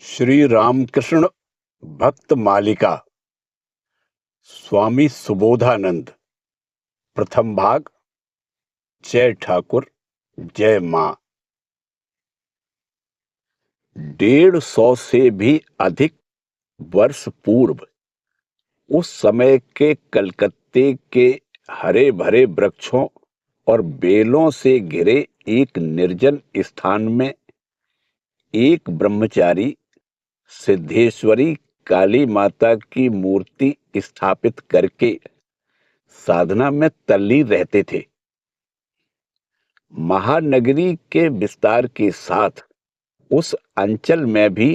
श्री रामकृष्ण भक्त मालिका स्वामी सुबोधानंद प्रथम भाग। जय ठाकुर जय मां। 150 से भी अधिक वर्ष पूर्व उस समय के कलकत्ते के हरे भरे वृक्षों और बेलों से घिरे एक निर्जन स्थान में एक ब्रह्मचारी सिद्धेश्वरी काली माता की मूर्ति स्थापित करके साधना में तल्लीन रहते थे। महानगरी के विस्तार के साथ उस अंचल में भी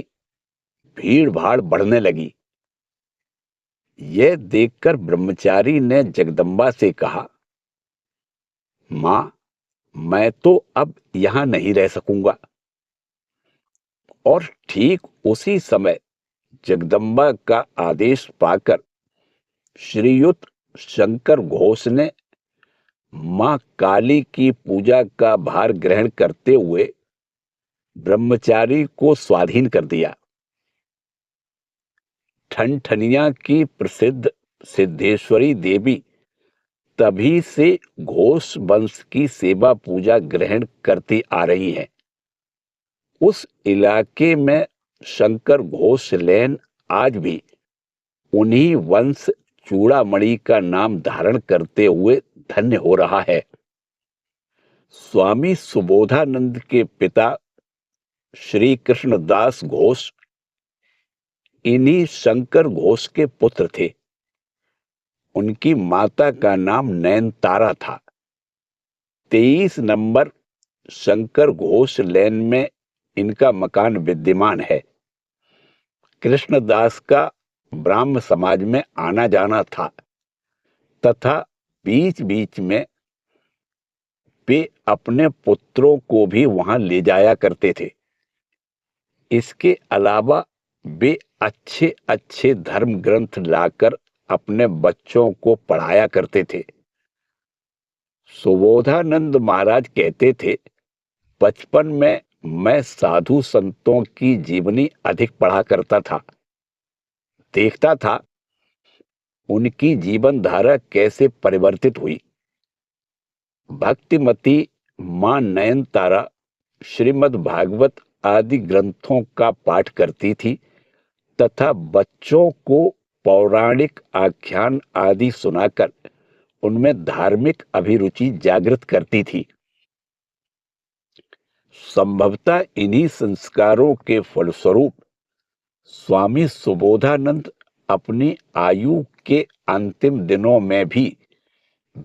भीड़ भाड़ बढ़ने लगी। यह देखकर ब्रह्मचारी ने जगदम्बा से कहा, मां, मैं तो अब यहां नहीं रह सकूंगा। और ठीक उसी समय जगदम्बा का आदेश पाकर श्रीयुत शंकर घोष ने मां काली की पूजा का भार ग्रहण करते हुए ब्रह्मचारी को स्वाधीन कर दिया। ठनठनिया की प्रसिद्ध सिद्धेश्वरी देवी तभी से घोष वंश की सेवा पूजा ग्रहण करती आ रही हैं। उस इलाके में शंकर घोष लेन आज भी उन्हीं वंश चूड़ामणि का नाम धारण करते हुए धन्य हो रहा है। स्वामी सुबोधानंद के पिता श्री कृष्णदास घोष इन्हीं शंकर घोष के पुत्र थे। उनकी माता का नाम नयनतारा था। 23 नंबर शंकर घोष लेन में इनका मकान विद्यमान है। कृष्णदास का ब्राह्म समाज में आना जाना था तथा बीच बीच में वे अपने पुत्रों को भी वहां ले जाया करते थे। इसके अलावा वे अच्छे अच्छे धर्म ग्रंथ लाकर अपने बच्चों को पढ़ाया करते थे। सुबोधानंद महाराज कहते थे, बचपन में मैं साधु संतों की जीवनी अधिक पढ़ा करता था। देखता था उनकी जीवन धारा कैसे परिवर्तित हुई। भक्तिमती मां नयनतारा श्रीमद् भागवत आदि ग्रंथों का पाठ करती थी तथा बच्चों को पौराणिक आख्यान आदि सुनाकर उनमें धार्मिक अभिरुचि जागृत करती थी। संभवतः इन्हीं संस्कारों के फलस्वरूप स्वामी सुबोधानंद अपनी आयु के अंतिम दिनों में भी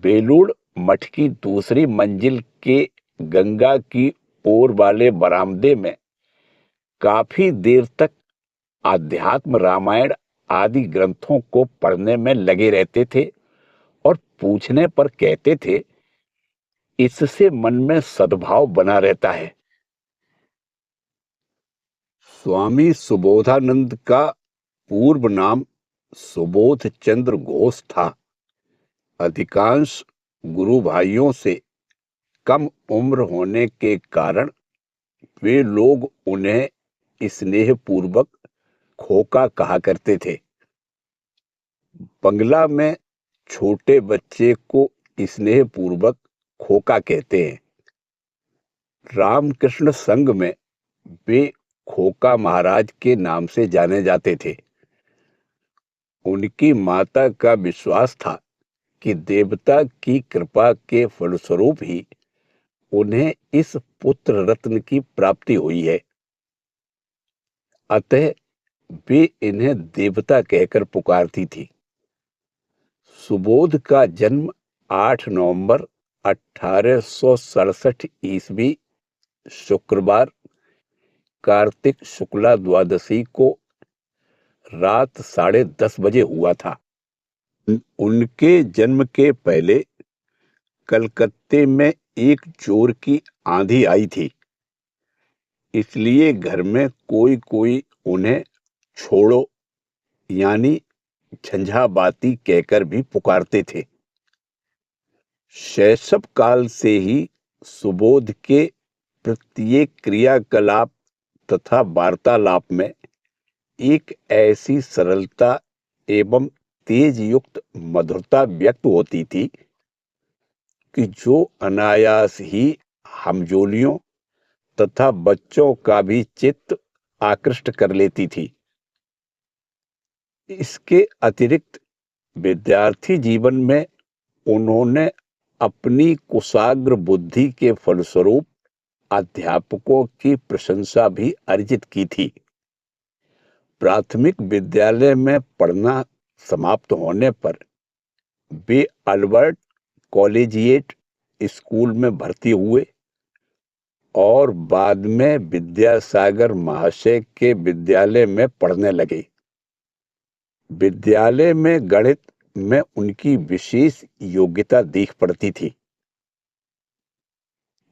बेलूड़ मठ की दूसरी मंजिल के गंगा की ओर वाले बरामदे में काफी देर तक आध्यात्म रामायण आदि ग्रंथों को पढ़ने में लगे रहते थे और पूछने पर कहते थे, इससे मन में सद्भाव बना रहता है। स्वामी सुबोधानंद का पूर्व नाम सुबोध चंद्र घोष था। अधिकांश गुरु भाइयों से कम उम्र होने के कारण वे लोग उन्हें स्नेहपूर्वक खोका कहा करते थे। बंगला में छोटे बच्चे को स्नेहपूर्वक खोका कहते हैं। रामकृष्ण संघ में वे खोका महाराज के नाम से जाने जाते थे। उनकी माता का विश्वास था कि देवता की कृपा के फलस्वरूप ही उन्हें इस पुत्र रत्न की प्राप्ति हुई है। अतः वे इन्हें देवता कहकर पुकारती थी। सुबोध का जन्म 8 नवंबर 1867 ईस्वी शुक्रवार कार्तिक शुक्ला द्वादशी को रात 10:30 बजे हुआ था। उनके जन्म के पहले कलकत्ते में एक जोर की आंधी आई थी, इसलिए घर में कोई कोई उन्हें छोड़ो यानी झंझाबाती कहकर भी पुकारते थे। शैशव काल से ही सुबोध के प्रत्येक क्रियाकलाप तथा वार्तालाप में एक ऐसी सरलता एवं तेज युक्त मधुरता व्यक्त होती थी कि जो अनायास ही हमजोलियों तथा बच्चों का भी चित्त आकृष्ट कर लेती थी। इसके अतिरिक्त विद्यार्थी जीवन में उन्होंने अपनी कुशाग्र बुद्धि के फलस्वरूप अध्यापकों की प्रशंसा भी अर्जित की थी। प्राथमिक विद्यालय में पढ़ना समाप्त होने पर वे अल्बर्ट कॉलेजिएट स्कूल में भर्ती हुए और बाद में विद्यासागर महाशय के विद्यालय में पढ़ने लगे। विद्यालय में गणित में उनकी विशेष योग्यता दिख पड़ती थी।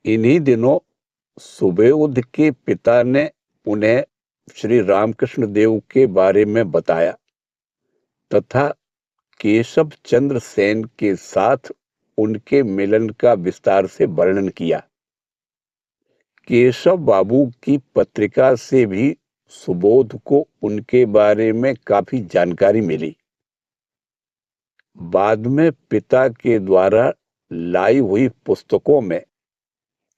इन्हीं दिनों सुबोध के पिता ने उन्हें श्री रामकृष्ण देव के बारे में बताया तथा केशव चंद्र सेन के साथ उनके मिलन का विस्तार से वर्णन किया। केशव बाबू की पत्रिका से भी सुबोध को उनके बारे में काफी जानकारी मिली। बाद में पिता के द्वारा लाई हुई पुस्तकों में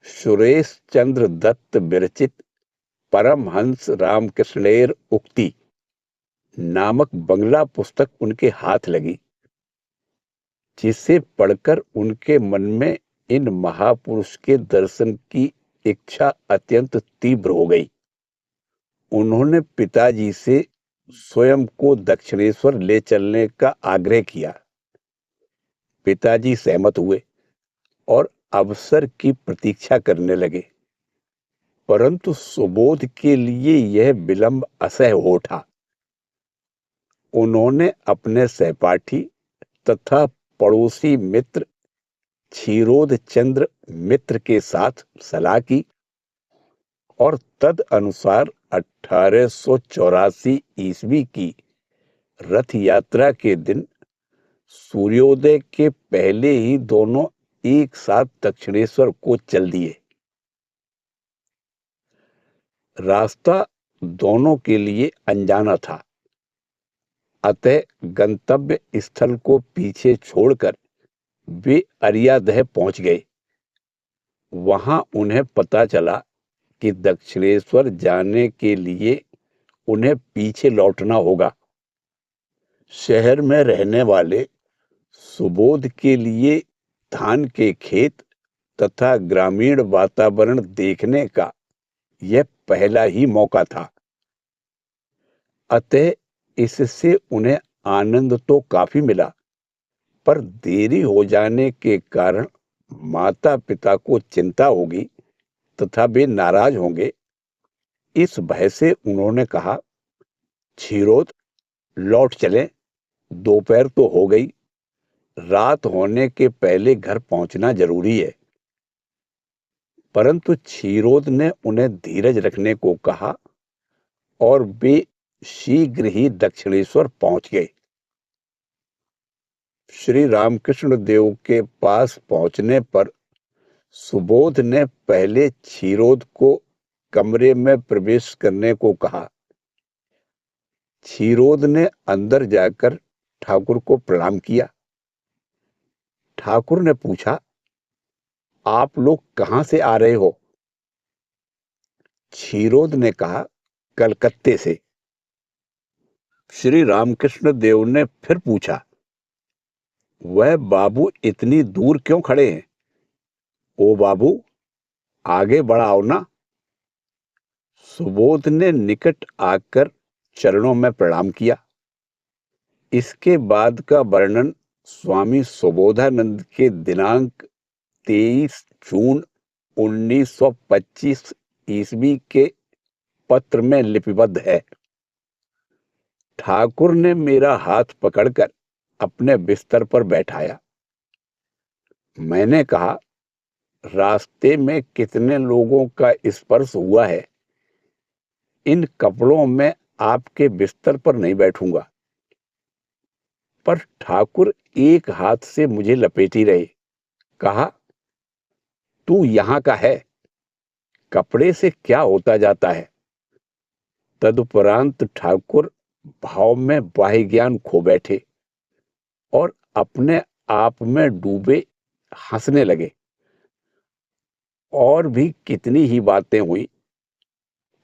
सुरेश चंद्र दत्त विरचित परमहंस रामकृष्णेर उक्ति नामक बंगला पुस्तक उनके हाथ लगी, जिसे पढ़कर उनके मन में इन महापुरुष के दर्शन की इच्छा अत्यंत तीव्र हो गई। उन्होंने पिताजी से स्वयं को दक्षिणेश्वर ले चलने का आग्रह किया। पिताजी सहमत हुए और अवसर की प्रतीक्षा करने लगे, परंतु सुबोध के लिए यह विलंब असह्य हो उठा। उन्होंने अपने सहपाठी तथा पड़ोसी मित्र क्षीरोद चंद्र मित्र के साथ सलाह की और तद अनुसार 1884 ईस्वी की रथ यात्रा के दिन सूर्योदय के पहले ही दोनों एक साथ दक्षिणेश्वर को चल दिए। रास्ता दोनों के लिए अनजाना था, अतः गंतव्य स्थल को पीछे छोड़कर वे अरियादह पहुंच गए। वहां उन्हें पता चला कि दक्षिणेश्वर जाने के लिए उन्हें पीछे लौटना होगा। शहर में रहने वाले सुबोध के लिए धान के खेत तथा ग्रामीण वातावरण देखने का यह पहला ही मौका था, अतः इससे उन्हें आनंद तो काफी मिला, पर देरी हो जाने के कारण माता पिता को चिंता होगी तथा वे नाराज होंगे। इस भय से उन्होंने कहा, क्षीरोद लौट चलें, दोपहर तो हो गई, रात होने के पहले घर पहुंचना जरूरी है। परंतु क्षीरोद ने उन्हें धीरज रखने को कहा और वे शीघ्र ही दक्षिणेश्वर पहुंच गए। श्री रामकृष्ण देव के पास पहुंचने पर सुबोध ने पहले क्षीरोद को कमरे में प्रवेश करने को कहा। क्षीरोद ने अंदर जाकर ठाकुर को प्रणाम किया। ठाकुर ने पूछा, आप लोग कहां से आ रहे हो? क्षीरोद ने कहा, कलकत्ते से। श्री रामकृष्ण देव ने फिर पूछा, वह बाबू इतनी दूर क्यों खड़े हैं? ओ बाबू, आगे बढ़ाओ ना। सुबोध ने निकट आकर चरणों में प्रणाम किया। इसके बाद का वर्णन स्वामी सुबोधानंद के दिनांक 23 जून 1925 ईस्वी के पत्र में लिपिबद्ध है। ठाकुर ने मेरा हाथ पकड़कर अपने बिस्तर पर बैठाया। मैंने कहा, रास्ते में कितने लोगों का स्पर्श हुआ है, इन कपड़ों में आपके बिस्तर पर नहीं बैठूंगा। पर ठाकुर एक हाथ से मुझे लपेटी रहे। कहा, तू यहां का है, कपड़े से क्या होता जाता है? तदुपरांत ठाकुर भाव में बाह्य ज्ञान खो बैठे और अपने आप में डूबे हंसने लगे। और भी कितनी ही बातें हुई।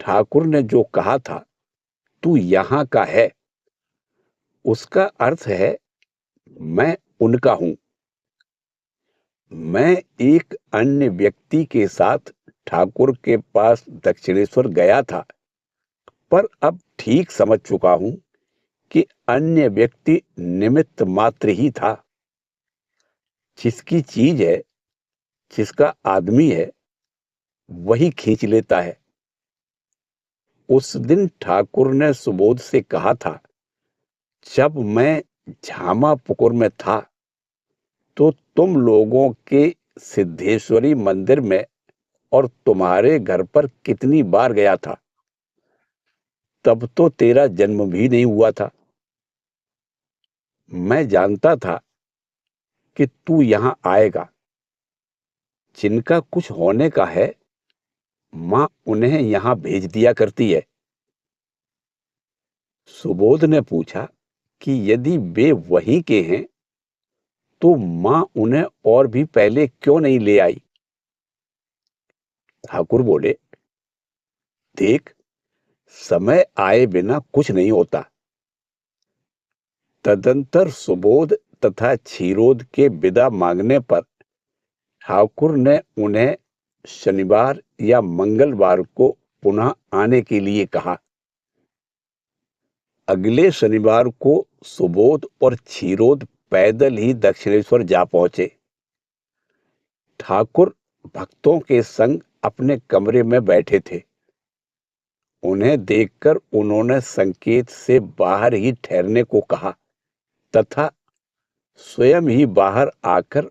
ठाकुर ने जो कहा था, तू यहां का है, उसका अर्थ है मैं उनका हूं। मैं एक अन्य व्यक्ति के साथ ठाकुर के पास दक्षिणेश्वर गया था, पर अब ठीक समझ चुका हूं कि अन्य व्यक्ति निमित्त मात्र ही था। जिसकी चीज है, जिसका आदमी है, वही खींच लेता है। उस दिन ठाकुर ने सुबोध से कहा था, जब मैं झामापुकुर में था तो तुम लोगों के सिद्धेश्वरी मंदिर में और तुम्हारे घर पर कितनी बार गया था। तब तो तेरा जन्म भी नहीं हुआ था। मैं जानता था कि तू यहां आएगा। जिनका कुछ होने का है, मां उन्हें यहां भेज दिया करती है। सुबोध ने पूछा कि यदि वे वहीं के हैं तो मां उन्हें और भी पहले क्यों नहीं ले आई। ठाकुर बोले, देख, समय आए बिना कुछ नहीं होता। तदंतर सुबोध तथा क्षीरोद के विदा मांगने पर ठाकुर ने उन्हें शनिवार या मंगलवार को पुनः आने के लिए कहा। अगले शनिवार को सुबोध और क्षीरोद पैदल ही दक्षिणेश्वर जा पहुंचे। ठाकुर भक्तों के संग अपने कमरे में बैठे थे। उन्हें देखकर उन्होंने संकेत से बाहर ही ठहरने को कहा तथा स्वयं ही बाहर आकर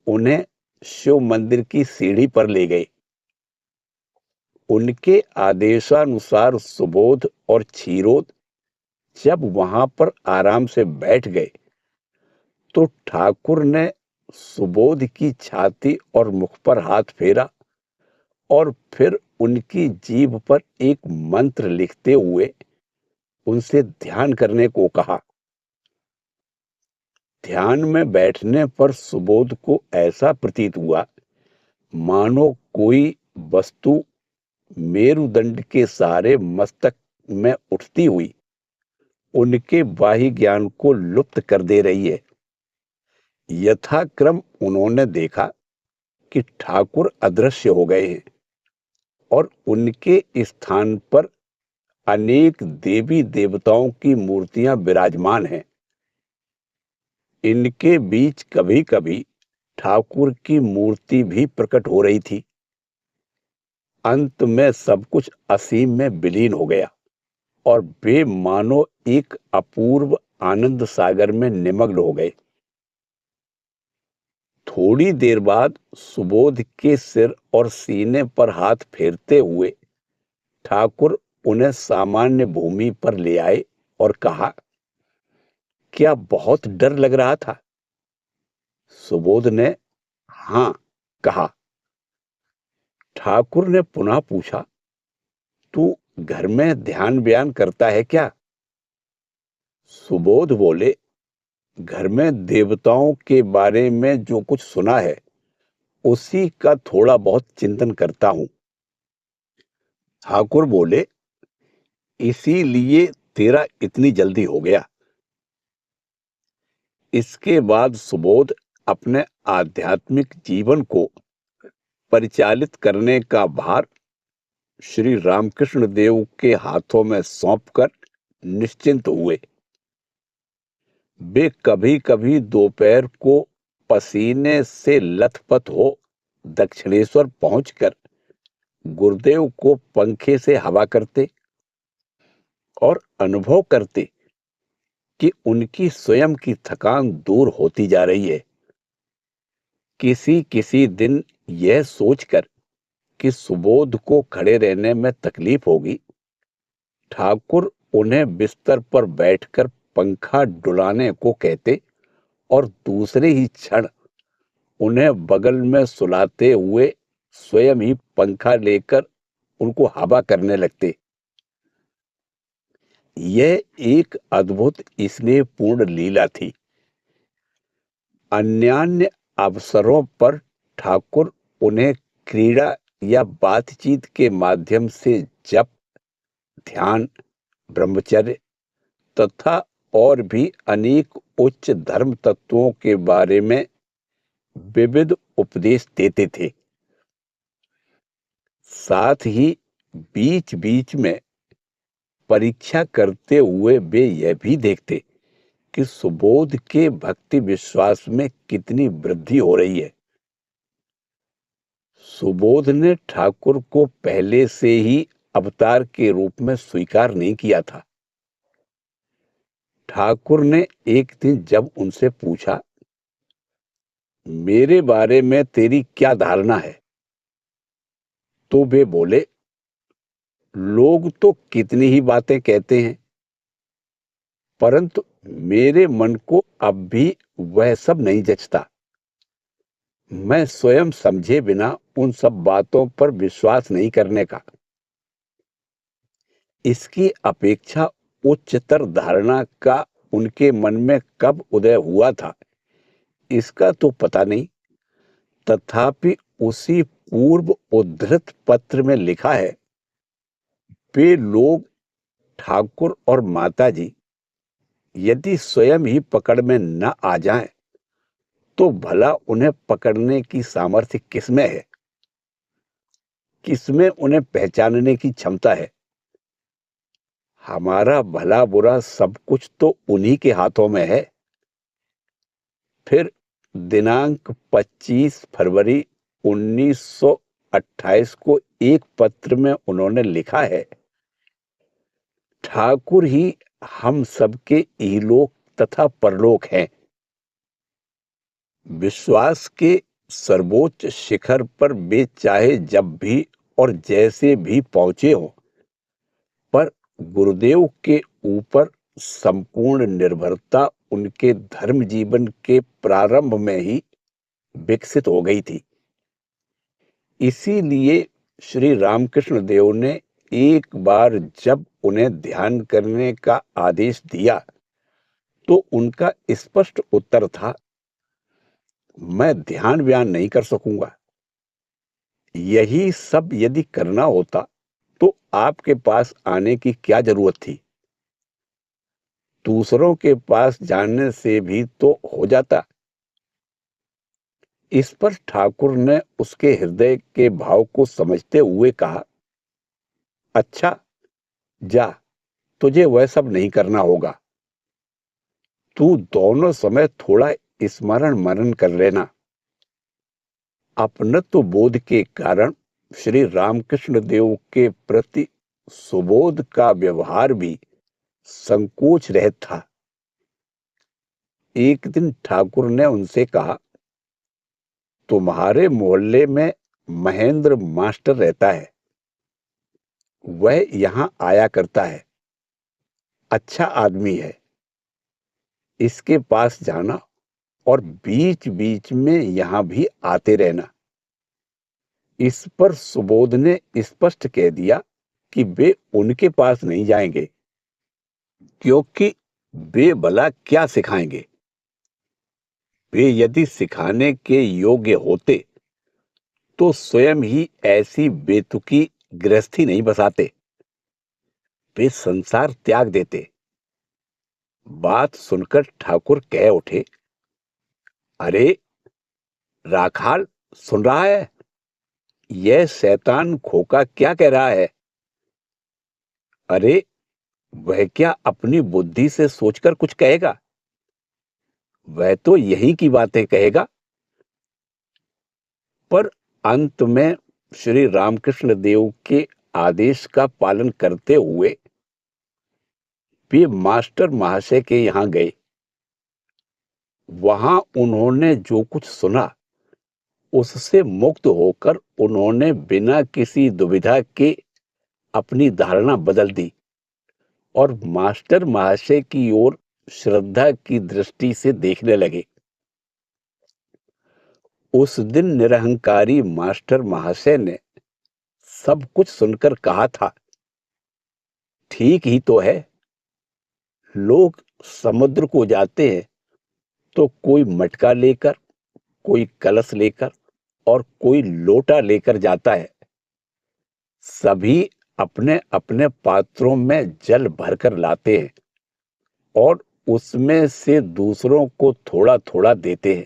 उन्हें शिव मंदिर की सीढ़ी पर ले गए। उनके आदेशानुसार सुबोध और क्षीरोद जब वहां पर आराम से बैठ गए तो ठाकुर ने सुबोध की छाती और मुख पर हाथ फेरा और फिर उनकी जीभ पर एक मंत्र लिखते हुए उनसे ध्यान करने को कहा। ध्यान में बैठने पर सुबोध को ऐसा प्रतीत हुआ मानो कोई वस्तु मेरुदंड के सहारे मस्तक में उठती हुई उनके बाह्य ज्ञान को लुप्त कर दे रही है। यथाक्रम उन्होंने देखा कि ठाकुर अदृश्य हो गए हैं और उनके स्थान पर अनेक देवी देवताओं की मूर्तियां विराजमान हैं। इनके बीच कभी कभी ठाकुर की मूर्ति भी प्रकट हो रही थी। अंत में सब कुछ असीम में विलीन हो गया और वे मानो एक अपूर्व आनंद सागर में निमग्न हो गए। थोड़ी देर बाद सुबोध के सिर और सीने पर हाथ फेरते हुए ठाकुर उन्हें सामान्य भूमि पर ले आए और कहा, क्या बहुत डर लग रहा था। सुबोध ने हां कहा। ठाकुर ने पुनः पूछा, तू घर में ध्यान बयान करता है क्या। सुबोध बोले, घर में देवताओं के बारे में जो कुछ सुना है उसी का थोड़ा बहुत चिंतन करता हूं। ठाकुर बोले, इसीलिए तेरा इतनी जल्दी हो गया। इसके बाद सुबोध अपने आध्यात्मिक जीवन को परिचालित करने का भार श्री रामकृष्ण देव के हाथों में सौंपकर निश्चिंत हुए। वे कभी कभी दोपहर को पसीने से लथपथ हो दक्षिणेश्वर पहुंचकर गुरुदेव को पंखे से हवा करते और अनुभव करते कि उनकी स्वयं की थकान दूर होती जा रही है। किसी किसी दिन यह सोचकर कि सुबोध को खड़े रहने में तकलीफ होगी, ठाकुर उन्हें बिस्तर पर बैठकर पंखा डुलाने को कहते और दूसरे ही क्षण उन्हें बगल में सुलाते हुए स्वयं ही पंखा लेकर उनको हवा करने लगते। यह एक अद्भुत स्नेहपूर्ण लीला थी। अन्यान्य अवसरों पर ठाकुर उन्हें क्रीड़ा या बातचीत के माध्यम से जप, ध्यान, ब्रह्मचर्य तथा और भी अनेक उच्च धर्म तत्वों के बारे में विविध उपदेश देते थे। साथ ही बीच बीच में परीक्षा करते हुए वे यह भी देखते कि सुबोध के भक्ति विश्वास में कितनी वृद्धि हो रही है। सुबोध ने ठाकुर को पहले से ही अवतार के रूप में स्वीकार नहीं किया था। ठाकुर ने एक दिन जब उनसे पूछा, मेरे बारे में तेरी क्या धारणा है, तो वे बोले, लोग तो कितनी ही बातें कहते हैं, परंतु मेरे मन को अब भी वह सब नहीं जचता। मैं स्वयं समझे बिना उन सब बातों पर विश्वास नहीं करने का। इसकी अपेक्षा उच्चतर धारणा का उनके मन में कब उदय हुआ था, इसका तो पता नहीं। तथापि उसी पूर्व उद्धृत पत्र में लिखा है, वे लोग ठाकुर और माताजी यदि स्वयं ही पकड़ में न आ जाएं, तो भला उन्हें पकड़ने की सामर्थ्य किसमें है, किसमें उन्हें पहचानने की क्षमता है। हमारा भला बुरा सब कुछ तो उन्हीं के हाथों में है। फिर दिनांक 25 फरवरी 1928 को एक पत्र में उन्होंने लिखा है, ठाकुर ही हम सबके इहलोक तथा परलोक हैं। विश्वास के सर्वोच्च शिखर पर वे चाहे जब भी और जैसे भी पहुंचे हों, पर गुरुदेव के ऊपर संपूर्ण निर्भरता उनके धर्म जीवन के प्रारंभ में ही विकसित हो गई थी। इसीलिए श्री रामकृष्ण देव ने एक बार जब उन्हें ध्यान करने का आदेश दिया, तो उनका स्पष्ट उत्तर था, मैं ध्यान व्यान नहीं कर सकूंगा। यही सब यदि करना होता तो आपके पास आने की क्या जरूरत थी। दूसरों के पास जाने से भी तो हो जाता। इस पर ठाकुर ने उसके हृदय के भाव को समझते हुए कहा, अच्छा, जा, तुझे वह सब नहीं करना होगा। तू दोनों समय थोड़ा स्मरण मनन कर लेना। अपनत्व बोध के कारण श्री रामकृष्ण देव के प्रति सुबोध का व्यवहार भी संकोच रहित था। एक दिन ठाकुर ने उनसे कहा, तुम्हारे मोहल्ले में महेंद्र मास्टर रहता है, वह यहां आया करता है, अच्छा आदमी है। इसके पास जाना और बीच बीच में यहां भी आते रहना। इस पर सुबोध ने स्पष्ट कह दिया कि वे उनके पास नहीं जाएंगे, क्योंकि वे भला क्या सिखाएंगे। वे यदि सिखाने के योग्य होते तो स्वयं ही ऐसी बेतुकी गृहस्थी नहीं बसाते, वे संसार त्याग देते। बात सुनकर ठाकुर कह उठे, अरे राखाल, सुन रहा है, यह शैतान खोका क्या कह रहा है। अरे वह क्या अपनी बुद्धि से सोचकर कुछ कहेगा, वह तो यही की बातें कहेगा। पर अंत में श्री रामकृष्ण देव के आदेश का पालन करते हुए वे मास्टर महाशय के यहां गए। वहां उन्होंने जो कुछ सुना, उससे मुक्त होकर उन्होंने बिना किसी दुविधा के अपनी धारणा बदल दी और मास्टर महाशय की ओर श्रद्धा की दृष्टि से देखने लगे। उस दिन निरहंकारी मास्टर महाशय ने सब कुछ सुनकर कहा था, ठीक ही तो है, लोग समुद्र को जाते हैं तो कोई मटका लेकर, कोई कलश लेकर और कोई लोटा लेकर जाता है। सभी अपने अपने पात्रों में जल भरकर लाते हैं और उसमें से दूसरों को थोड़ा थोड़ा देते हैं।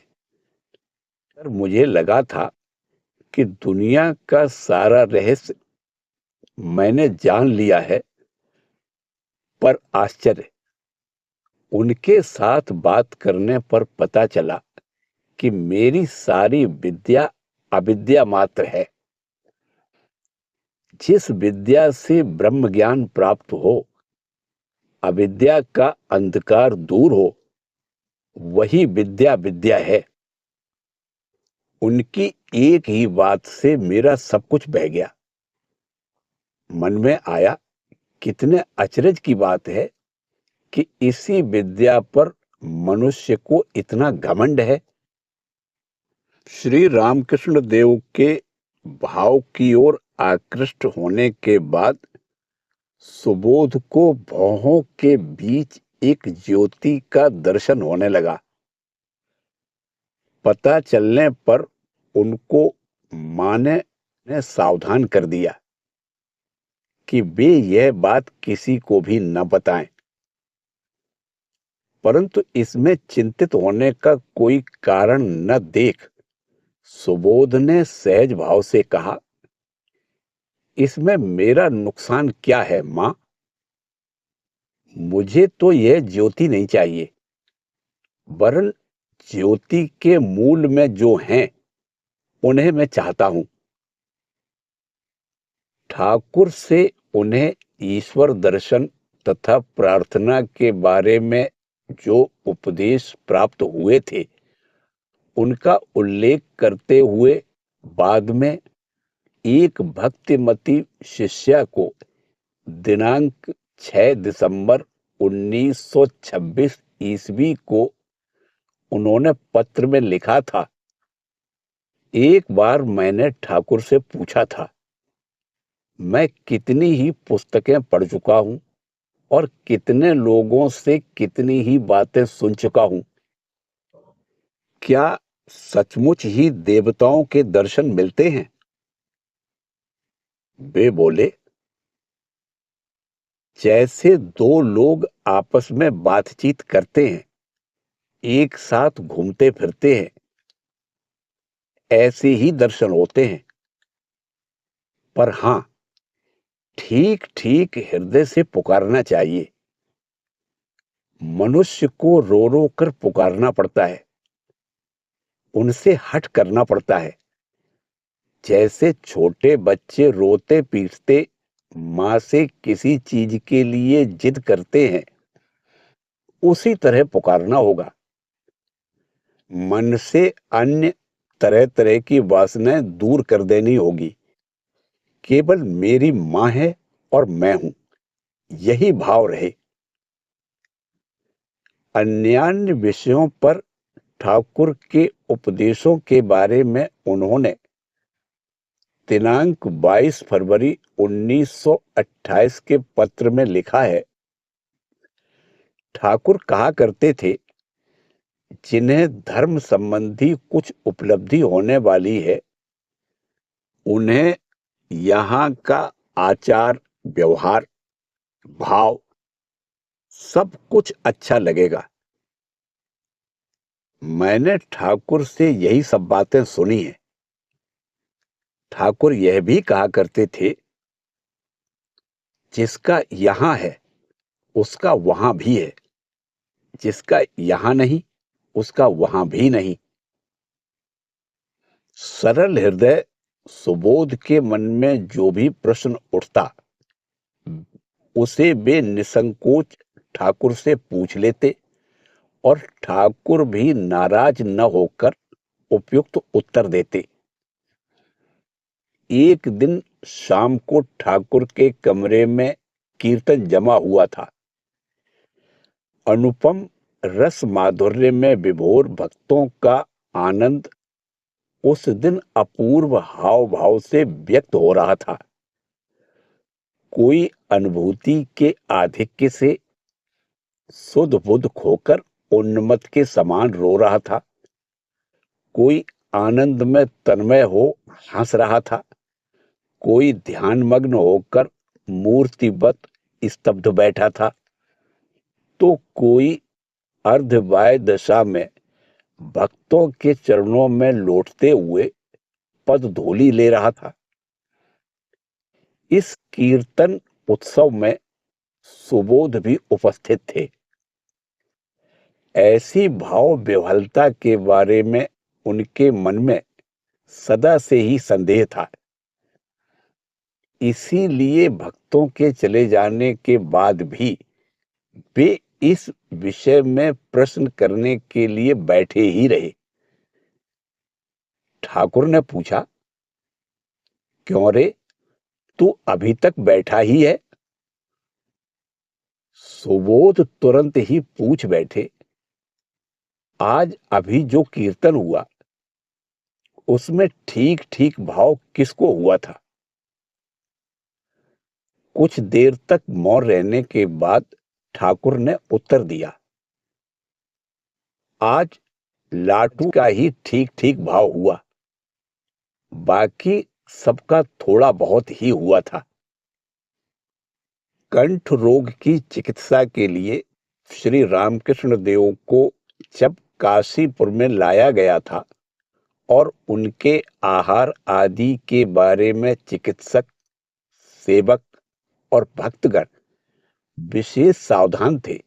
पर मुझे लगा था कि दुनिया का सारा रहस्य मैंने जान लिया है, पर आश्चर्य, उनके साथ बात करने पर पता चला कि मेरी सारी विद्या अविद्या मात्र है। जिस विद्या से ब्रह्म ज्ञान प्राप्त हो, अविद्या का अंधकार दूर हो, वही विद्या विद्या है। उनकी एक ही बात से मेरा सब कुछ बह गया। मन में आया, कितने अचरज की बात है कि इसी विद्या पर मनुष्य को इतना घमंड है। श्री रामकृष्ण देव के भाव की ओर आकृष्ट होने के बाद सुबोध को भौहों के बीच एक ज्योति का दर्शन होने लगा। पता चलने पर उनको माँ ने सावधान कर दिया कि वे यह बात किसी को भी न बताएं। परंतु इसमें चिंतित होने का कोई कारण न देख सुबोध ने सहज भाव से कहा, इसमें मेरा नुकसान क्या है माँ? मुझे तो यह ज्योति नहीं चाहिए, वरन ज्योति के मूल में जो हैं उन्हें मैं चाहता हूं। ठाकुर से उन्हें ईश्वर दर्शन तथा प्रार्थना के बारे में जो उपदेश प्राप्त हुए थे, उनका उल्लेख करते हुए बाद में एक भक्तिमती शिष्या को दिनांक 6 दिसंबर 1926 ईस्वी को उन्होंने पत्र में लिखा था, एक बार मैंने ठाकुर से पूछा था, मैं कितनी ही पुस्तकें पढ़ चुका हूं और कितने लोगों से कितनी ही बातें सुन चुका हूं, क्या सचमुच ही देवताओं के दर्शन मिलते हैं? वे बोले, जैसे दो लोग आपस में बातचीत करते हैं, एक साथ घूमते फिरते हैं, ऐसे ही दर्शन होते हैं। पर हां, ठीक ठीक हृदय से पुकारना चाहिए। मनुष्य को रो रो कर पुकारना पड़ता है, उनसे हट करना पड़ता है। जैसे छोटे बच्चे रोते पीटते माँ से किसी चीज के लिए जिद करते हैं, उसी तरह पुकारना होगा। मन से अन्य तरह तरह की वासनाएं दूर कर देनी होगी। केवल मेरी माँ है और मैं हूं, यही भाव रहे। अन्यान्य विषयों पर ठाकुर के उपदेशों के बारे में उन्होंने दिनांक 22 फरवरी 1928 के पत्र में लिखा है, ठाकुर कहा करते थे, जिन्हें धर्म संबंधी कुछ उपलब्धि होने वाली है, उन्हें यहाँ का आचार व्यवहार भाव सब कुछ अच्छा लगेगा। मैंने ठाकुर से यही सब बातें सुनी हैं। ठाकुर यह भी कहा करते थे, जिसका यहां है उसका वहां भी है, जिसका यहां नहीं उसका वहां भी नहीं। सरल हृदय सुबोध के मन में जो भी प्रश्न उठता, उसे वे निसंकोच ठाकुर से पूछ लेते और ठाकुर भी नाराज न होकर उपयुक्त उत्तर देते। एक दिन शाम को ठाकुर के कमरे में कीर्तन जमा हुआ था। अनुपम रस माधुर्य में विभोर भक्तों का आनंद उस दिन अपूर्व हाव भाव से व्यक्त हो रहा था। कोई अनुभूति के आधिक्य से, सुध बुध खोकर उन्मत्त के समान रो रहा था, कोई आनंद में तन्मय हो हंस रहा था, कोई ध्यानमग्न होकर मूर्तिवत स्तब्ध बैठा था, तो कोई अर्धवाय दशा में भक्तों के चरणों में लौटते हुए पद धूलि ले रहा था। इस कीर्तन उत्सव में सुबोध भी उपस्थित थे। ऐसी भाव विह्वलता के बारे में उनके मन में सदा से ही संदेह था। इसीलिए भक्तों के चले जाने के बाद भी वे इस विषय में प्रश्न करने के लिए बैठे ही रहे। ठाकुर ने पूछा, क्यों रे, तू अभी तक बैठा ही है? सुबोध तुरंत ही पूछ बैठे, आज अभी जो कीर्तन हुआ उसमें ठीक ठीक भाव किसको हुआ था? कुछ देर तक मौन रहने के बाद ठाकुर ने उत्तर दिया, आज लाटू का ही ठीक ठीक भाव हुआ, बाकी सबका थोड़ा बहुत ही हुआ था। कंठ रोग की चिकित्सा के लिए श्री रामकृष्ण देव को जब काशीपुर में लाया गया था और उनके आहार आदि के बारे में चिकित्सक, सेवक और भक्तगण विशेष सावधान थे,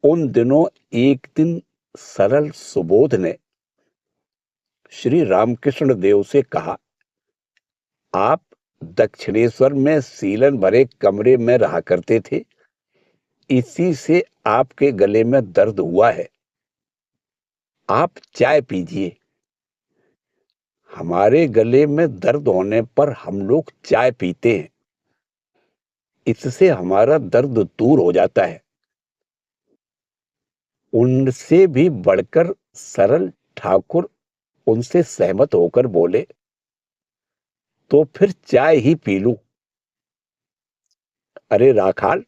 उन दिनों एक दिन सरल सुबोध ने श्री रामकृष्ण देव से कहा, आप दक्षिणेश्वर में सीलन भरे कमरे में रहा करते थे, इसी से आपके गले में दर्द हुआ है, आप चाय पीजिए। हमारे गले में दर्द होने पर हम लोग चाय पीते हैं, इससे हमारा दर्द दूर हो जाता है। उनसे भी बढ़कर सरल ठाकुर उनसे सहमत होकर बोले, तो फिर चाय ही पी लूं। अरे राखाल,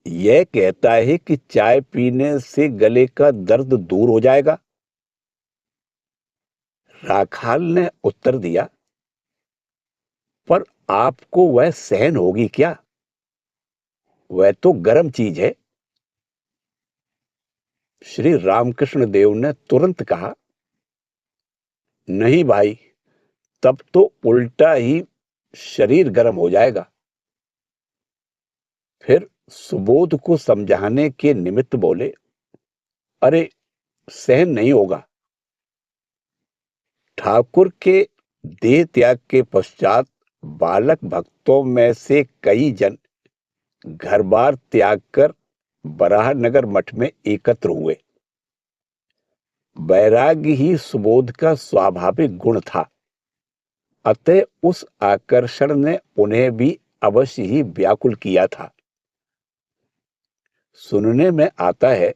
यह कहता है कि चाय पीने से गले का दर्द दूर हो जाएगा। राखाल ने उत्तर दिया, पर आपको वह सहन होगी क्या? वह तो गर्म चीज है। श्री रामकृष्ण देव ने तुरंत कहा, नहीं भाई, तब तो उल्टा ही शरीर गर्म हो जाएगा। फिर सुबोध को समझाने के निमित्त बोले, अरे सहन नहीं होगा। ठाकुर के देह त्याग के पश्चात बालक भक्तों में से कई जन घर बार त्याग कर बराहनगर मठ में एकत्र हुए। वैराग्य ही सुबोध का स्वाभाविक गुण था, अतः उस आकर्षण ने उन्हें भी अवश्य ही व्याकुल किया था। सुनने में आता है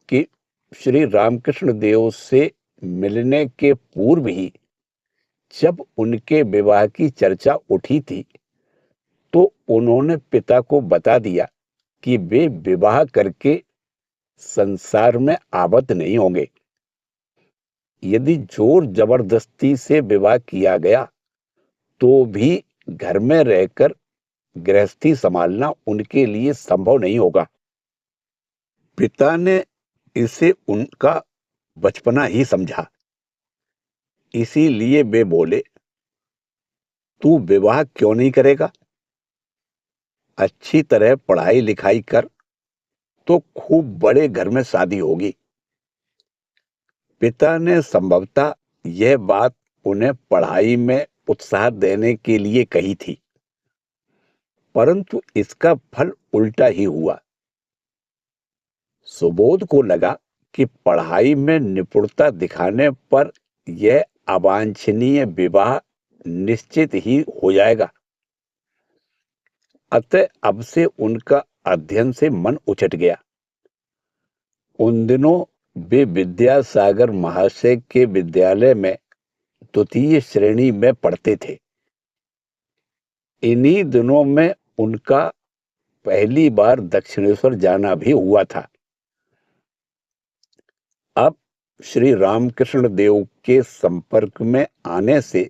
कि श्री रामकृष्ण देव से मिलने के पूर्व ही जब उनके विवाह की चर्चा उठी थी, तो उन्होंने पिता को बता दिया कि वे विवाह करके संसार में आबद्ध नहीं होंगे। यदि जोर जबरदस्ती से विवाह किया गया तो भी घर में रहकर गृहस्थी संभालना उनके लिए संभव नहीं होगा। पिता ने इसे उनका बचपना ही समझा, इसीलिए वे बोले, तू विवाह क्यों नहीं करेगा? अच्छी तरह पढ़ाई लिखाई कर तो खूब बड़े घर में शादी होगी। पिता ने संभवतः यह बात उन्हें पढ़ाई में उत्साह देने के लिए कही थी, परंतु इसका फल उल्टा ही हुआ। सुबोध को लगा कि पढ़ाई में निपुणता दिखाने पर यह अवांछनीय विवाह निश्चित ही हो जाएगा, अतः अब से उनका अध्ययन से मन उचट गया। उन दिनों वे विद्यासागर महाशय के विद्यालय में द्वितीय श्रेणी में पढ़ते थे। इन्हीं दिनों में उनका पहली बार दक्षिणेश्वर जाना भी हुआ था। अब श्री रामकृष्ण देव के संपर्क में आने से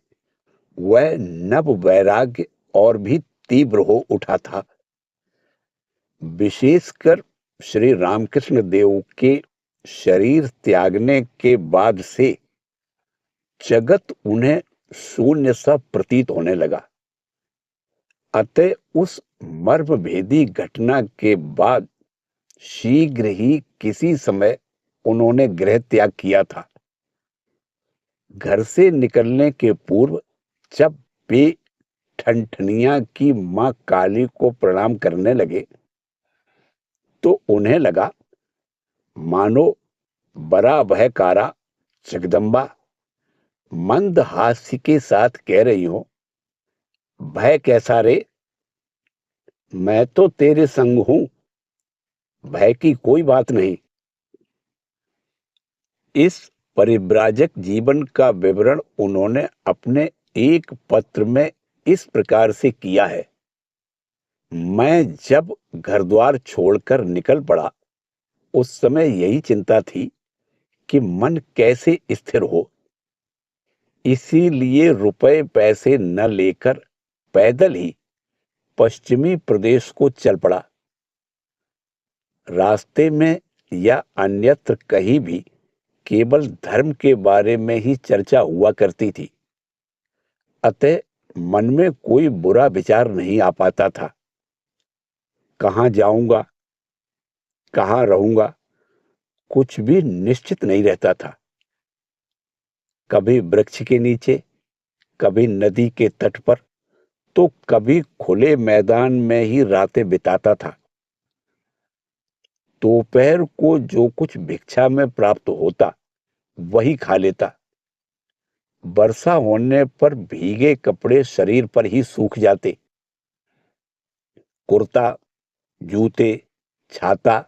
वह नव वैराग्य और भी तीव्र हो उठा था। विशेषकर श्री रामकृष्ण देव के शरीर त्यागने के बाद से जगत उन्हें शून्य सा प्रतीत होने लगा। अतः उस मर्मभेदी घटना के बाद शीघ्र ही किसी समय उन्होंने गृह त्याग किया था। घर से निकलने के पूर्व जब वे ठनठनिया की मां काली को प्रणाम करने लगे तो उन्हें लगा मानो बड़ा भयकारा जगदम्बा मंद हास्य के साथ कह रही हो, भय कैसा रे, मैं तो तेरे संग हूं, भय की कोई बात नहीं। इस परिव्राजक जीवन का विवरण उन्होंने अपने एक पत्र में इस प्रकार से किया है। मैं जब घर द्वार छोड़कर निकल पड़ा उस समय यही चिंता थी कि मन कैसे स्थिर हो। इसीलिए रुपए पैसे न लेकर पैदल ही पश्चिमी प्रदेश को चल पड़ा। रास्ते में या अन्यत्र कहीं भी केवल धर्म के बारे में ही चर्चा हुआ करती थी। अतः मन में कोई बुरा विचार नहीं आ पाता था। कहाँ जाऊंगा, कहाँ रहूंगा, कुछ भी निश्चित नहीं रहता था। कभी वृक्ष के नीचे, कभी नदी के तट पर, तो कभी खुले मैदान में ही रातें बिताता था। दोपहर को जो कुछ भिक्षा में प्राप्त होता वही खा लेता। वर्षा होने पर भीगे कपड़े शरीर पर ही सूख जाते। कुर्ता, जूते, छाता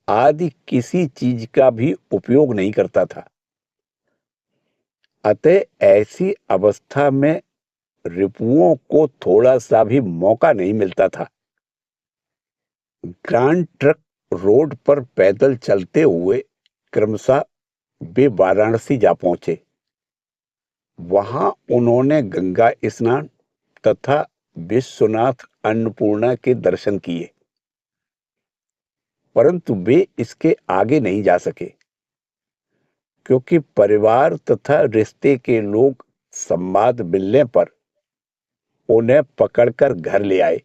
आदि किसी चीज का भी उपयोग नहीं करता था। अतः ऐसी अवस्था में रिपुओं को थोड़ा सा भी मौका नहीं मिलता था। ग्रांड ट्रक रोड पर पैदल चलते हुए क्रमशः वे वाराणसी जा पहुंचे। वहां उन्होंने गंगा स्नान तथा विश्वनाथ अन्नपूर्णा के दर्शन किए, परंतु वे इसके आगे नहीं जा सके क्योंकि परिवार तथा रिश्ते के लोग संवाद मिलने पर उन्हें पकड़कर घर ले आए।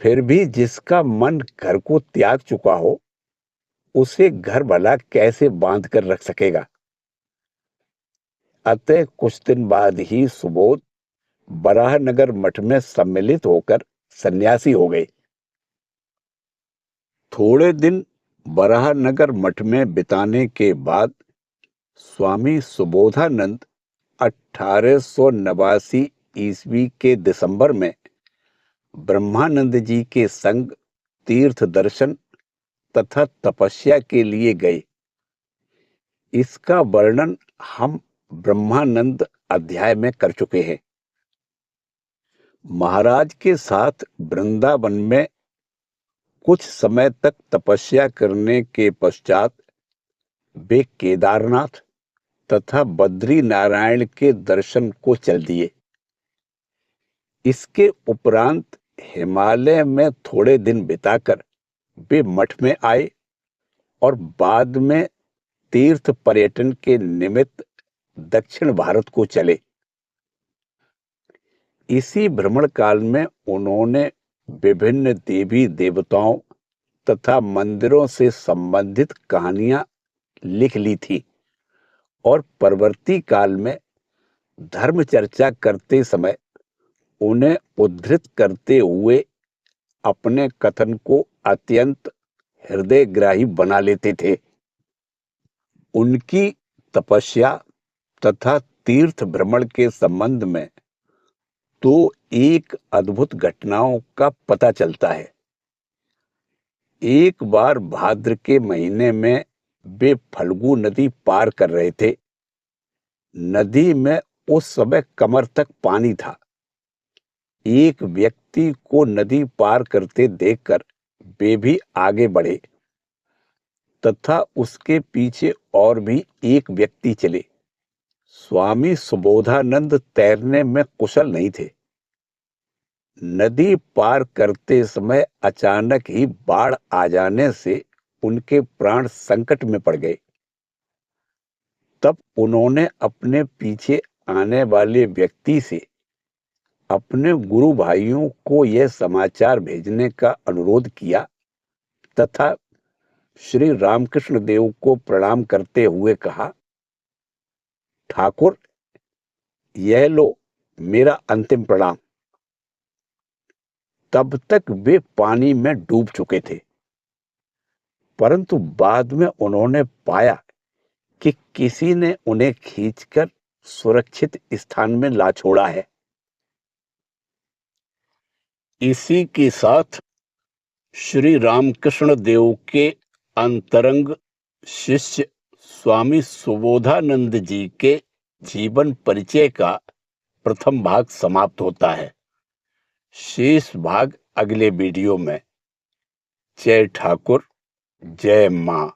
फिर भी जिसका मन घर को त्याग चुका हो उसे घर भला कैसे बांध कर रख सकेगा। अतः कुछ दिन बाद ही सुबोध बराहनगर मठ में सम्मिलित होकर सन्यासी हो गए। थोड़े दिन बराहनगर मठ में बिताने के बाद स्वामी सुबोधानंद 1889 ईस्वी के दिसंबर में ब्रह्मानंद जी के संग तीर्थ दर्शन तथा तपस्या के लिए गए। इसका वर्णन हम ब्रह्मानंद अध्याय में कर चुके हैं। महाराज के साथ वृंदावन में कुछ समय तक तपस्या करने के पश्चात वे केदारनाथ तथा बद्री नारायण के दर्शन को चल दिए। इसके उपरांत हिमालय में थोड़े दिन बिताकर वे मठ में आए और बाद में तीर्थ पर्यटन के निमित्त दक्षिण भारत को चले। इसी भ्रमण काल में उन्होंने विभिन्न देवी देवताओं तथा मंदिरों से संबंधित कहानियां लिख ली थी और परवर्ती काल में धर्म चर्चा करते समय उन्हें उद्धृत करते हुए अपने कथन को अत्यंत हृदयग्राही बना लेते थे। उनकी तपस्या तथा तीर्थ भ्रमण के संबंध में तो एक अद्भुत घटनाओं का पता चलता है। एक बार भाद्र के महीने में वे फल्गु नदी पार कर रहे थे। नदी में उस समय कमर तक पानी था। एक व्यक्ति को नदी पार करते देखकर वे भी आगे बढ़े तथा उसके पीछे और भी एक व्यक्ति चले। स्वामी सुबोधानंद तैरने में कुशल नहीं थे। नदी पार करते समय अचानक ही बाढ़ आ जाने से उनके प्राण संकट में पड़ गए। तब उन्होंने अपने पीछे आने वाले व्यक्ति से अपने गुरु भाइयों को यह समाचार भेजने का अनुरोध किया तथा श्री रामकृष्ण देव को प्रणाम करते हुए कहा, ठाकुर, यह लो मेरा अंतिम प्रणाम। तब तक वे पानी में डूब चुके थे, परंतु बाद में उन्होंने पाया कि किसी ने उन्हें खींचकर सुरक्षित स्थान में ला छोड़ा है। इसी के साथ श्री रामकृष्ण देव के अंतरंग शिष्य स्वामी सुबोधानंद जी के जीवन परिचय का प्रथम भाग समाप्त होता है। शेष भाग अगले वीडियो में। जय ठाकुर, जय मां।